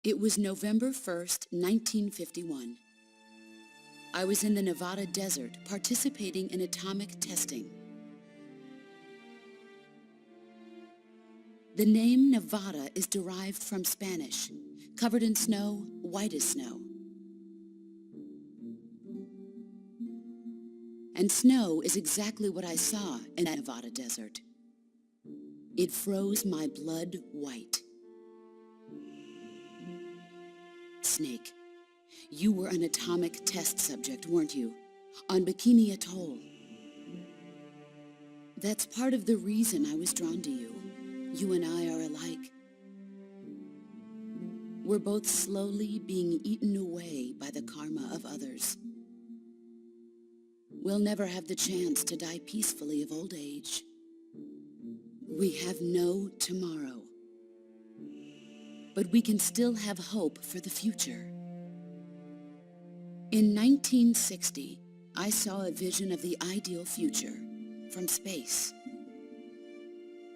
It was November 1st, 1951. I was in the Nevada desert participating in atomic testing. The name Nevada is derived from Spanish, covered in snow, white as snow. And snow is exactly what I saw in the Nevada desert. It froze my blood white. Snake, you were an atomic test subject, weren't you? On Bikini Atoll. That's part of the reason I was drawn to you. You and I are alike. We're both slowly being eaten away by the karma of others. We'll never have the chance to die peacefully of old age. We have no tomorrow. But we can still have hope for the future. In 1960, I saw a vision of the ideal future from space.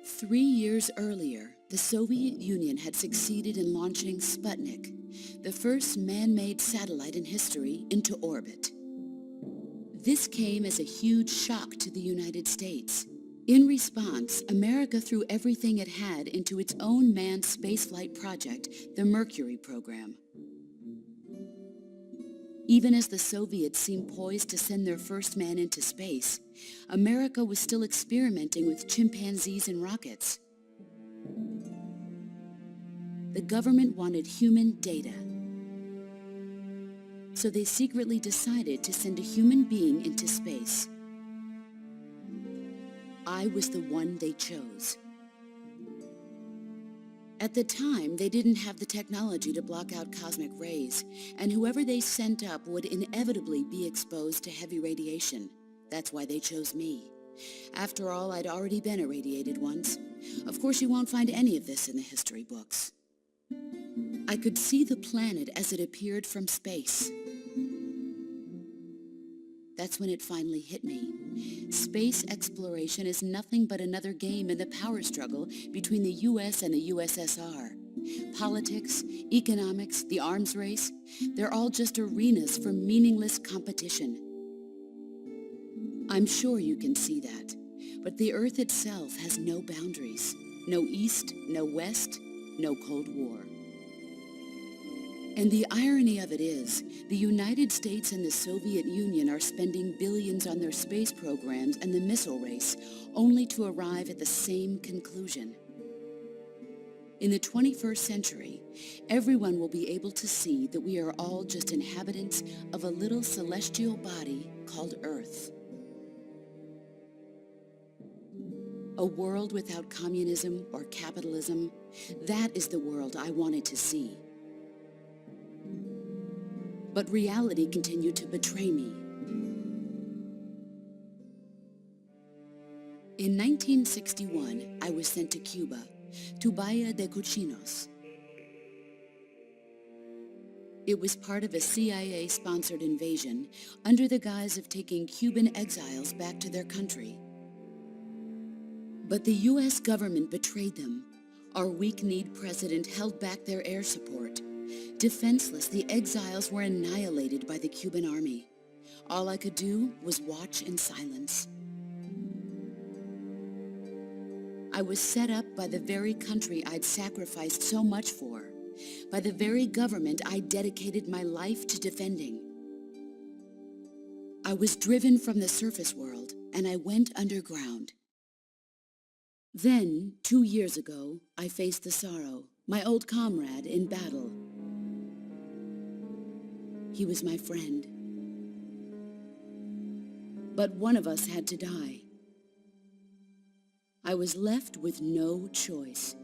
3 years earlier, the Soviet Union had succeeded in launching Sputnik, the first man-made satellite in history, into orbit. This came as a huge shock to the United States. In response, America threw everything it had into its own manned spaceflight project, the Mercury program. Even as the Soviets seemed poised to send their first man into space, America was still experimenting with chimpanzees and rockets. The government wanted human data, so they secretly decided to send a human being into space. I was the one they chose. At the time, they didn't have the technology to block out cosmic rays, and whoever they sent up would inevitably be exposed to heavy radiation. That's why they chose me. After all, I'd already been irradiated once. Of course, you won't find any of this in the history books. I could see the planet as it appeared from space. That's when it finally hit me. Space exploration is nothing but another game in the power struggle between the US and the USSR. Politics, economics, the arms race, they're all just arenas for meaningless competition. I'm sure you can see that, but the Earth itself has no boundaries. No East, no West, no Cold War. And the irony of it is, the United States and the Soviet Union are spending billions on their space programs and the missile race, only to arrive at the same conclusion. In the 21st century, everyone will be able to see that we are all just inhabitants of a little celestial body called Earth. A world without communism or capitalism, that is the world I wanted to see. But reality continued to betray me. In 1961, I was sent to Cuba, to Bahia de Cochinos. It was part of a CIA-sponsored invasion under the guise of taking Cuban exiles back to their country. But the US government betrayed them. Our weak-kneed president held back their air support. Defenseless, the exiles were annihilated by the Cuban army. All I could do was watch in silence. I was set up by the very country I'd sacrificed so much for, by the very government I dedicated my life to defending. I was driven from the surface world, and I went underground. Then, 2 years ago, I faced the Sorrow, my old comrade in battle. He was my friend. But one of us had to die. I was left with no choice.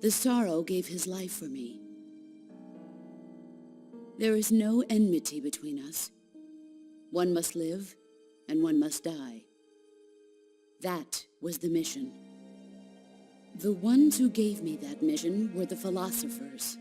The Sorrow gave his life for me. There is no enmity between us. One must live, and one must die. That was the mission. The ones who gave me that mission were the philosophers.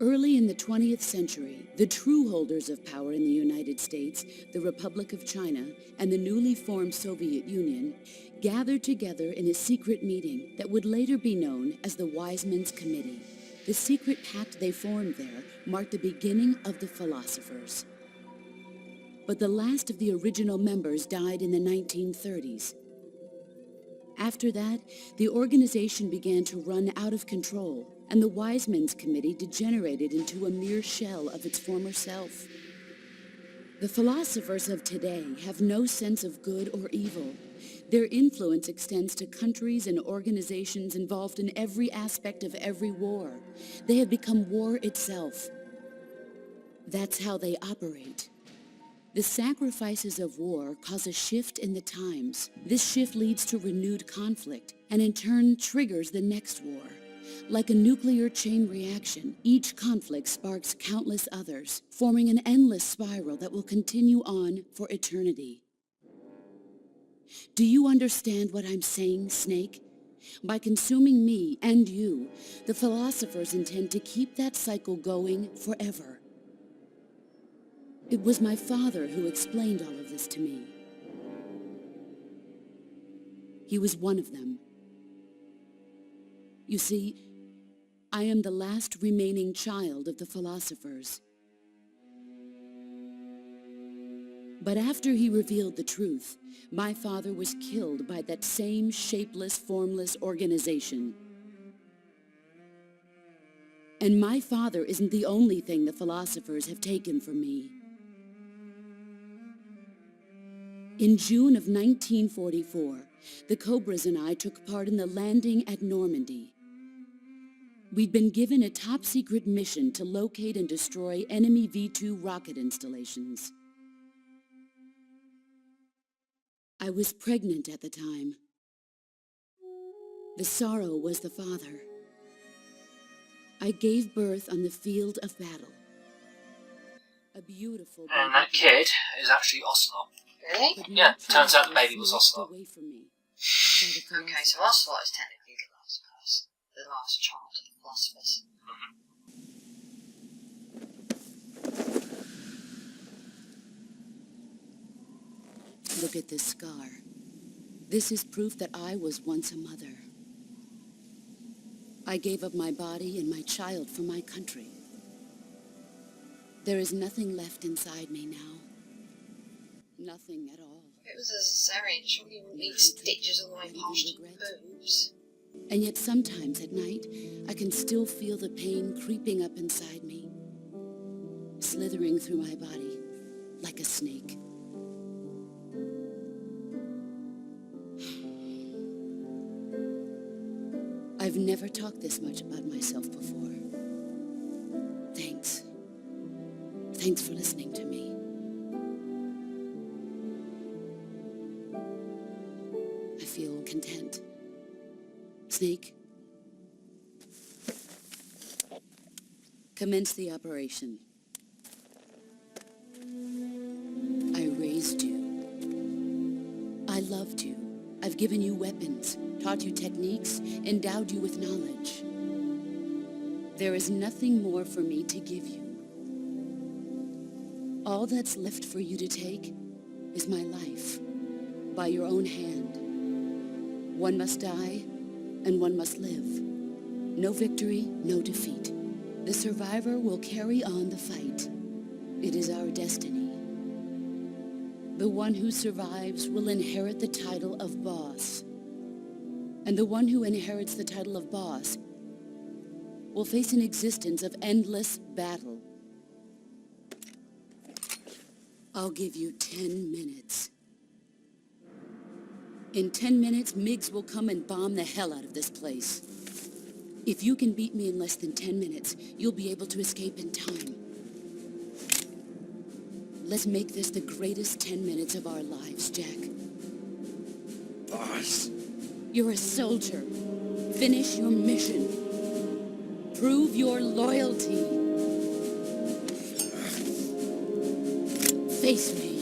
Early in the 20th century, the true holders of power in the United States, the Republic of China, and the newly formed Soviet Union gathered together in a secret meeting that would later be known as the Wiseman's Committee. The secret pact they formed there marked the beginning of the philosophers. But the last of the original members died in the 1930s. After that, the organization began to run out of control, and the Wiseman's Committee degenerated into a mere shell of its former self. The philosophers of today have no sense of good or evil. Their influence extends to countries and organizations involved in every aspect of every war. They have become war itself. That's how they operate. The sacrifices of war cause a shift in the times. This shift leads to renewed conflict, and in turn triggers the next war. Like a nuclear chain reaction, each conflict sparks countless others, forming an endless spiral that will continue on for eternity. Do you understand what I'm saying, Snake? By consuming me and you, the philosophers intend to keep that cycle going forever. It was my father who explained all of this to me. He was one of them. You see, I am the last remaining child of the philosophers. But after he revealed the truth, my father was killed by that same shapeless, formless organization. And my father isn't the only thing the philosophers have taken from me. In June of 1944, the Cobras and I took part in the landing at Normandy. We'd been given a top-secret mission to locate and destroy enemy V-2 rocket installations. I was pregnant at the time. The sorrow was the father. I gave birth on the field of battle. A beautiful And that kid is actually Ocelot. Really? Yeah, turns out the baby was Ocelot. Okay, so Ocelot is technically the last person, the last child of the philosophers. Look at this scar. This is proof that I was once a mother. I gave up my body and my child for my country. There is nothing left inside me now. Nothing at all. If it was a cesarean, surely you wouldn't need stitches all the way past your boobs. And yet sometimes at night, I can still feel the pain creeping up inside me, slithering through my body like a snake. I've never talked this much about myself before. Thanks. Thanks for listening to me. I feel content. Snake, commence the operation. I raised you. I loved you. I've given you weapons, taught you techniques, endowed you with knowledge. There is nothing more for me to give you. All that's left for you to take is my life, by your own hand. One must die, and one must live. No victory, no defeat. The survivor will carry on the fight. It is our destiny. The one who survives will inherit the title of boss. And the one who inherits the title of boss will face an existence of endless battle. I'll give you 10 minutes. In 10 minutes, MiGs will come and bomb the hell out of this place. If you can beat me in less than 10 minutes, you'll be able to escape in time. Let's make this the greatest 10 minutes of our lives, Jack. Boss. You're a soldier. Finish your mission. Prove your loyalty. Face me.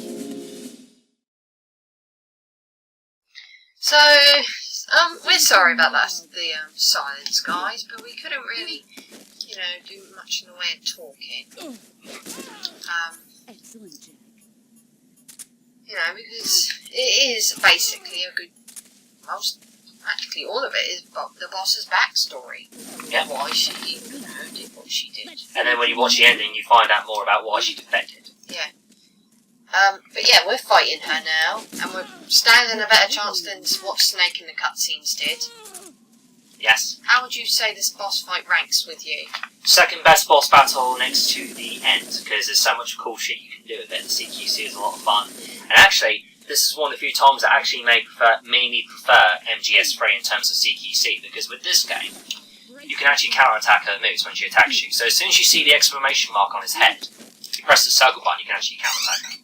So, we're sorry about that, the silence, guys, but we couldn't really, you know, do much in the way of talking. Excellent, Jack. You know, because it is basically a good, practically all of it is the boss's backstory. Yeah. Why she, did what she did. And then when you watch the ending, you find out more about why she defected. Yeah. But yeah, we're fighting her now, and we're standing a better chance than what Snake in the cutscenes did. Yes. How would you say this boss fight ranks with you? Second best boss battle next to the end, because there's so much cool shit you can do with it. CQC is a lot of fun. And actually, this is one of the few times that actually made me prefer MGS3 in terms of CQC, because with this game, you can actually counterattack her moves when she attacks you. So as soon as you see the exclamation mark on his head, if you press the circle button, you can actually counterattack her.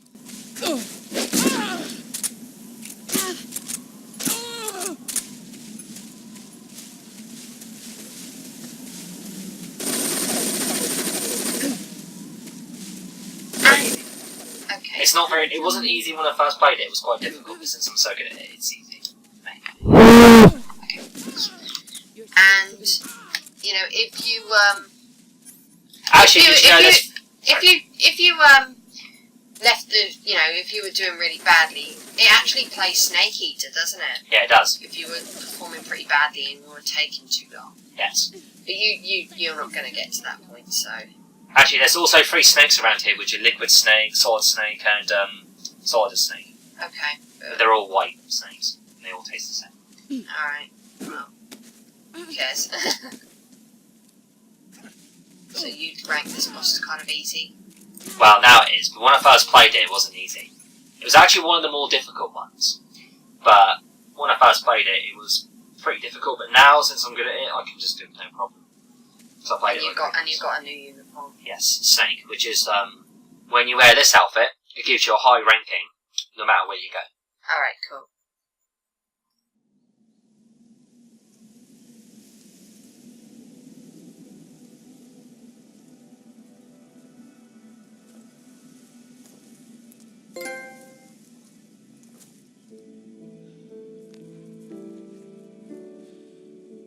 It's not very. It wasn't easy when I first played it. It was quite difficult, but since I'm so good at it, it's easy. And you know, if you actually, if you left the, you know, if you were doing really badly, it actually plays Snake Eater, doesn't it? Yeah, it does. If you were performing pretty badly and you were taking too long. Yes. But you're not going to get to that point, so. Actually, there's also 3 snakes around here, which are Liquid Snake, Solid Snake, and Solid Snake. Okay. But they're all white snakes. And they all taste the same. Alright. Well, who cares? So you'd rank this boss as kind of easy? Well, now it is, but when I first played it, it wasn't easy. It was actually one of the more difficult ones. But when I first played it, it was pretty difficult. But now, since I'm good at it, I can just do it no problem. So I played And you've got a new uniform. Yes, Snake, which is, when you wear this outfit, it gives you a high ranking, no matter where you go. Alright, cool.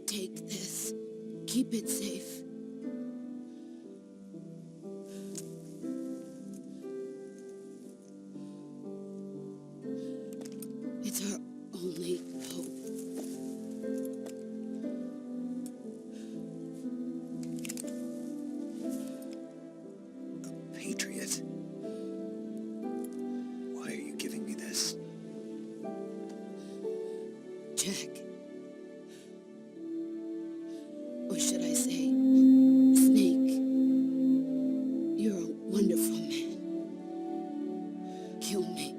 Take this. Keep it safe. It's our only hope. A patriot? Why are you giving me this? Jack. Or should I say, Snake. You're a wonderful man. Kill me.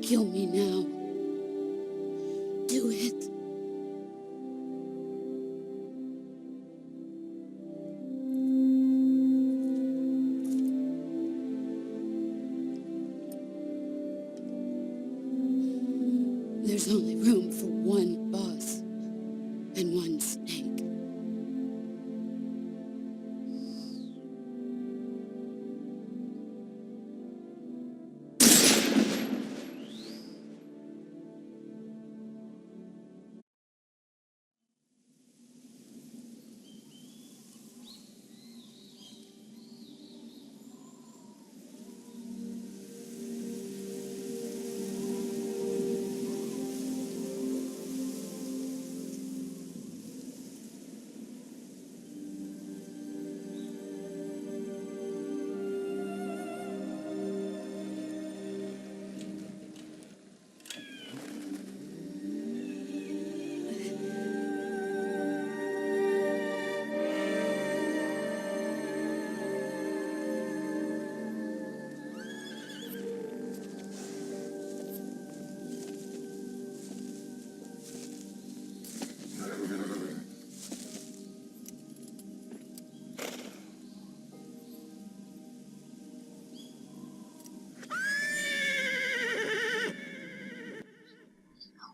Kill me now. Do it. There's only room for one boss and one snake.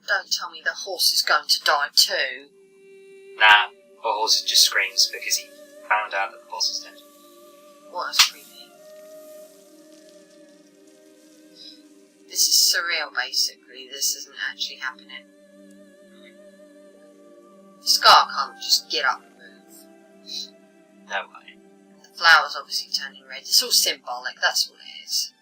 Don't tell me the horse is going to die too. Nah, the horse just screams because he found out that the boss is dead. What a creepy. This is surreal, basically. This isn't actually happening. Scar can't just get up and move. No way. flowers obviously turning red. It's all symbolic, that's all it is.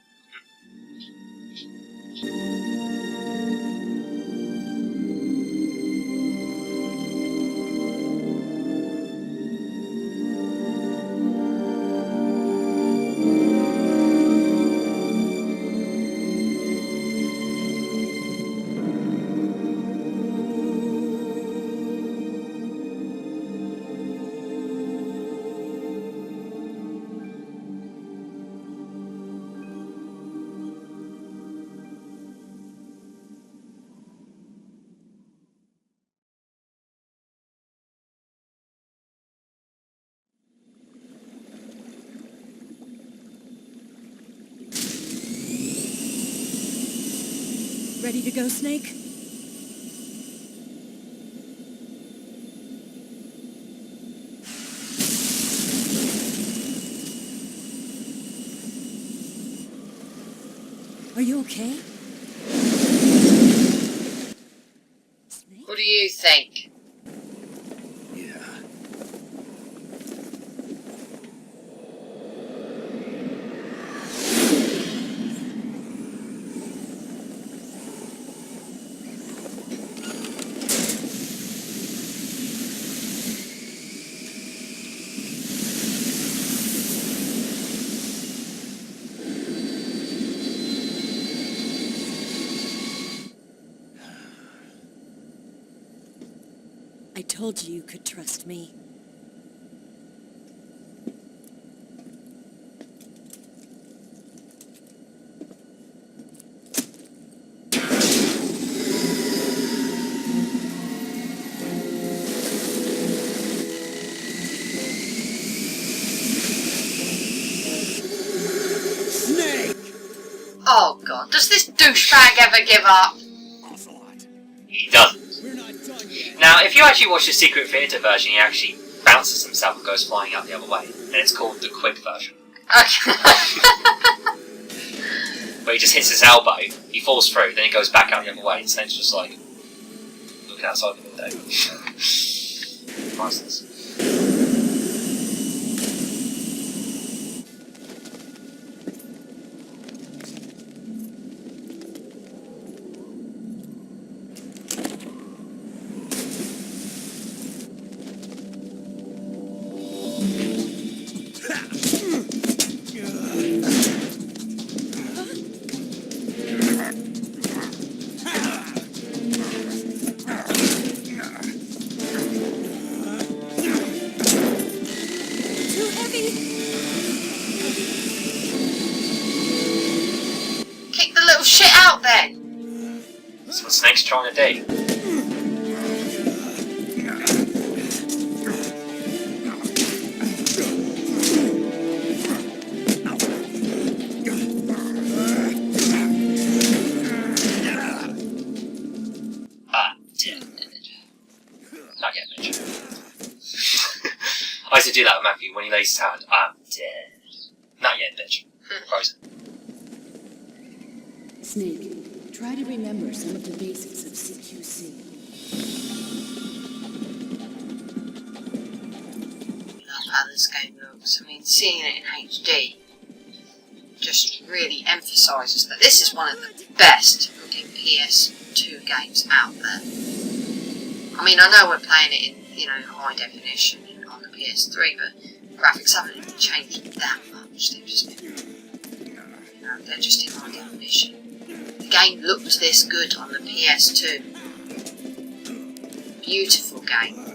Ready to go, Snake? Are you okay? Snake? What do you think? Yeah. I told you you could trust me. Snake! Oh god, does this douchebag ever give up? Ocelot. He doesn't. We're not done yet. Now, if you actually watch the Secret Theatre version, he actually bounces himself and goes flying out the other way. And it's called the quick version. Okay. Where he just hits his elbow, he falls through, then he goes back out the other way, and Snape's just like, looking outside the window. Priceless. Too heavy! Kick the little shit out then! That's what Snake's trying to do. Dead. Not yet, Mitch. I used to do that with Matthew when he lays his hand. I'm dead. Not yet, bitch. Frozen. Snake, try to remember some of the basics of CQC. Love how this game looks. I mean, seeing it in HD just really emphasises that this is one of the best looking PS2 games out there. I mean, I know we're playing it in, high definition on the PS3, but graphics haven't even changed that much. They've just been, they're just in high definition. The game looked this good on the PS2. Beautiful game.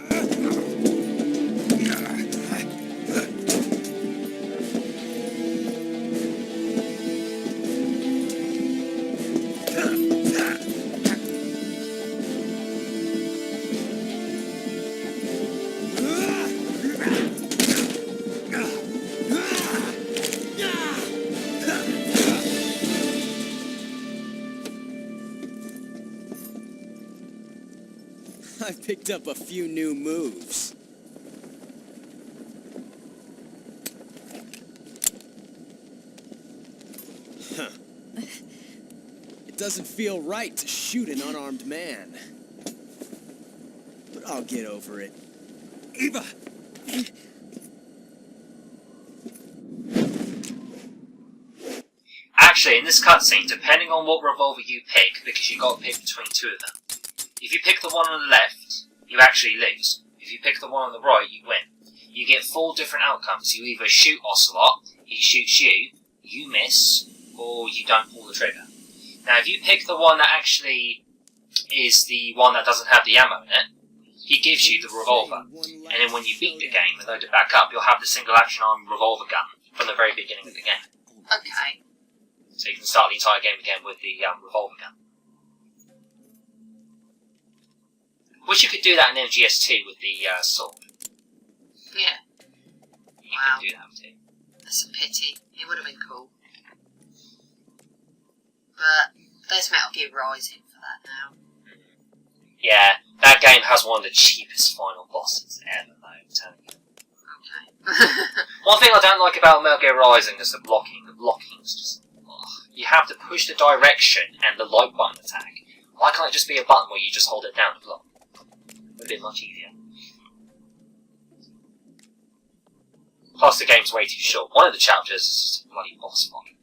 I've picked up a few new moves. Huh. It doesn't feel right to shoot an unarmed man. But I'll get over it. Eva! actually, in this cutscene, depending on what revolver you pick, because you've got to pick between two of them, if you pick the one on the left, you actually lose. If you pick the one on the right, you win. You get 4 different outcomes. You either shoot Ocelot, he shoots you, you miss, or you don't pull the trigger. Now, if you pick the one that actually is the one that doesn't have the ammo in it, he gives you the revolver. And then when you beat the game and load it back up, you'll have the single action arm revolver gun from the very beginning of the game. Okay. So you can start the entire game again with the revolver gun. Wish you could do that in MGS2 with the sword. Yeah. You Wow. can do that too. That's a pity. It would have been cool. But there's Metal Gear Rising for that now. Yeah, that game has one of the cheapest final bosses ever, though, I'm telling you. Okay. One thing I don't like about Metal Gear Rising is the blocking. The blocking is just... ugh. You have to push the direction and the light button attack. Why can't it just be a button where you just hold it down to block? It would be much easier. Plus, the game's way too short. One of the chapters is just a bloody boss fight.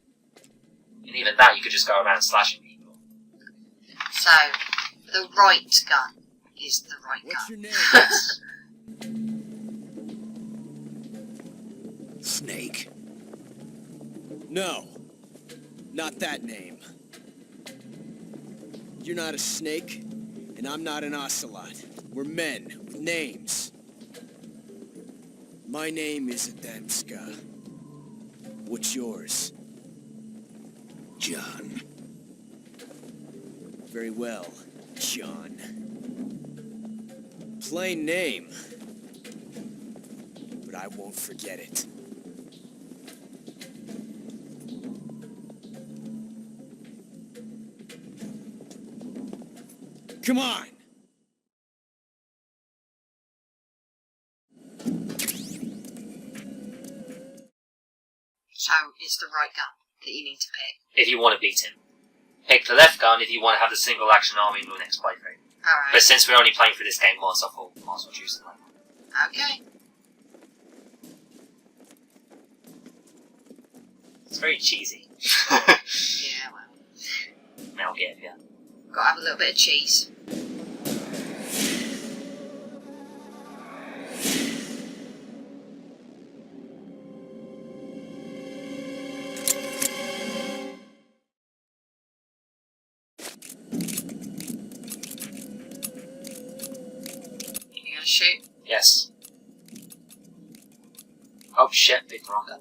And even that, you could just go around slashing people. So, the right gun is the right What's your gun. name? Snake. No. Not that name. You're not a snake, and I'm not an ocelot. We're men with names. My name is Adamska. What's yours? John. Very well, John. Plain name. But I won't forget it. Come on! So, it's the right gun that you need to pick. If you want to beat him. Pick the left gun if you want to have the single action arm in your next playthrough. Alright. But since we're only playing through this game once, I thought might as well choose the left one. Okay. It's very cheesy. Yeah, well. Metal Gear, yeah. Gotta have a little bit of cheese. You gonna shoot? Yes. Oh shit, picked the wrong gun.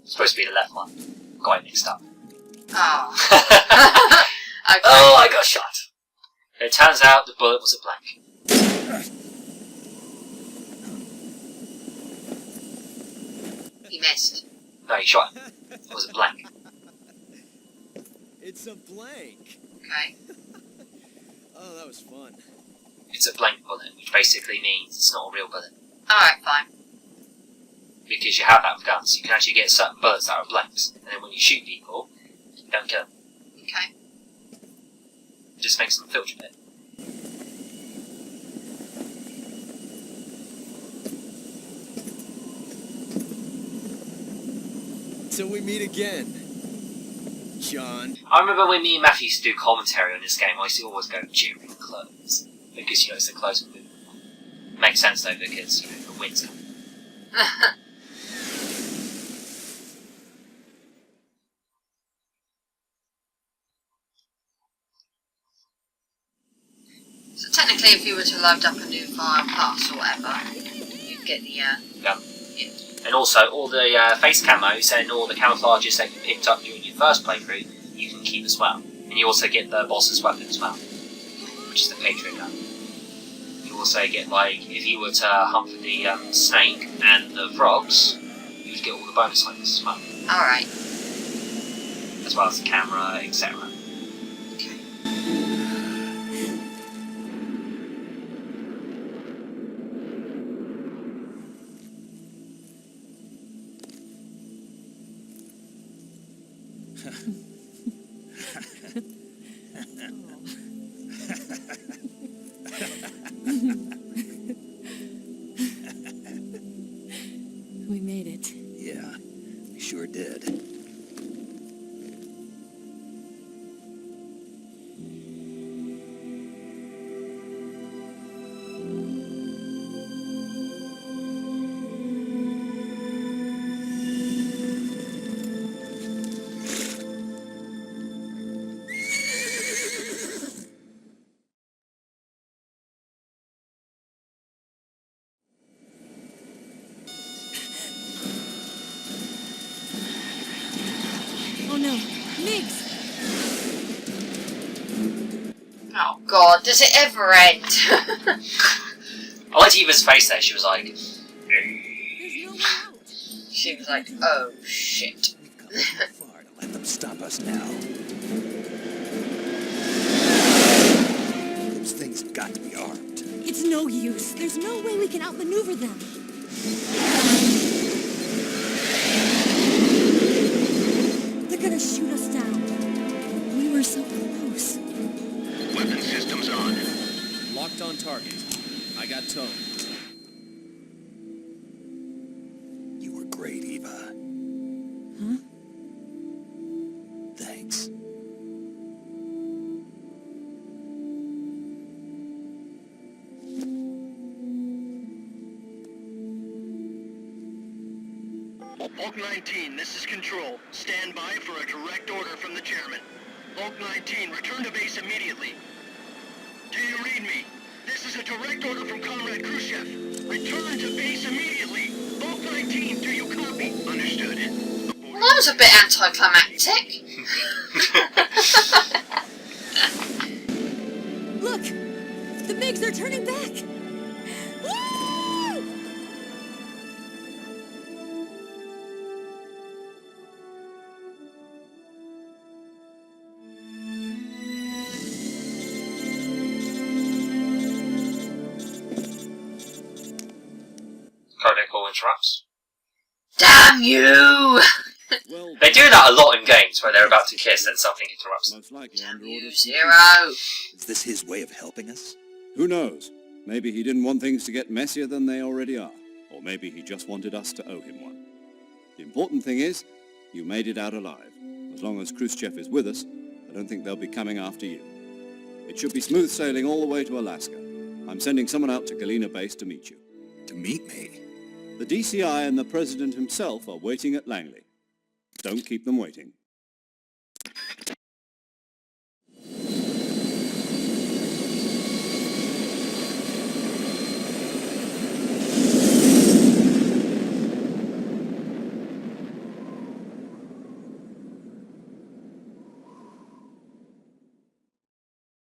Supposed to be the left one. Got it mixed up. Oh. Okay. Oh, I got shot! It turns out the bullet was a blank. You missed. No, he shot him. It was a blank. It's a blank. Okay. Oh, that was fun. It's a blank bullet, which basically means it's not a real bullet. Alright, fine. Because you have that with guns, you can actually get certain bullets that are blanks, and then when you shoot people, you don't kill them. Okay. It just makes them filter a bit. Till we meet again, John. I remember when me and Matthew used to do commentary on this game, I used to always go cheering clothes. Because, you know, it's the clothes movement. Makes sense though, because, you know, the wind's coming. So technically, if you were to load up a new file plus or whatever, you'd get the, Yeah. yeah. And also, all the face camos and all the camouflages that you picked up during your first playthrough, you can keep as well. And you also get the boss's weapon as well, which is the Patriot gun. You also get, like, if you were to hunt for the snake and the frogs, you would get all the bonus weapons as well, Alright. as well as the camera, etc. Okay. We made it. Yeah, we sure did. God, does it ever end? I liked Eva's face there. She was like, There's no way out. She was like, oh shit. We've come too far to let them stop us now. Those things have got to be armed. It's no use. There's no way we can outmaneuver them. They're gonna shoot us down. We were so close. Weapon systems on. Locked on target. I got towed. You were great, Eva. Huh? Thanks. Bulk 19, this is Control. Stand by for a direct order from the chairman. Bulk 19, return to base immediately. Do you read me? This is a direct order from Comrade Khrushchev. Return to base immediately. Bulk 19, do you copy? Understood. Well, that was a bit anticlimactic. Look! The MiGs are turning back! Woo! protocol interrupts. Damn you! Well, They do that a lot in games where they're about to kiss and something interrupts them. most likely Damn under you, orders. Zero! Is this his way of helping us? Who knows? Maybe he didn't want things to get messier than they already are. Or maybe he just wanted us to owe him one. The important thing is, you made it out alive. As long as Khrushchev is with us, I don't think they'll be coming after you. It should be smooth sailing all the way to Alaska. I'm sending someone out to Galena Base to meet you. To meet me? The DCI and the President himself are waiting at Langley. Don't keep them waiting.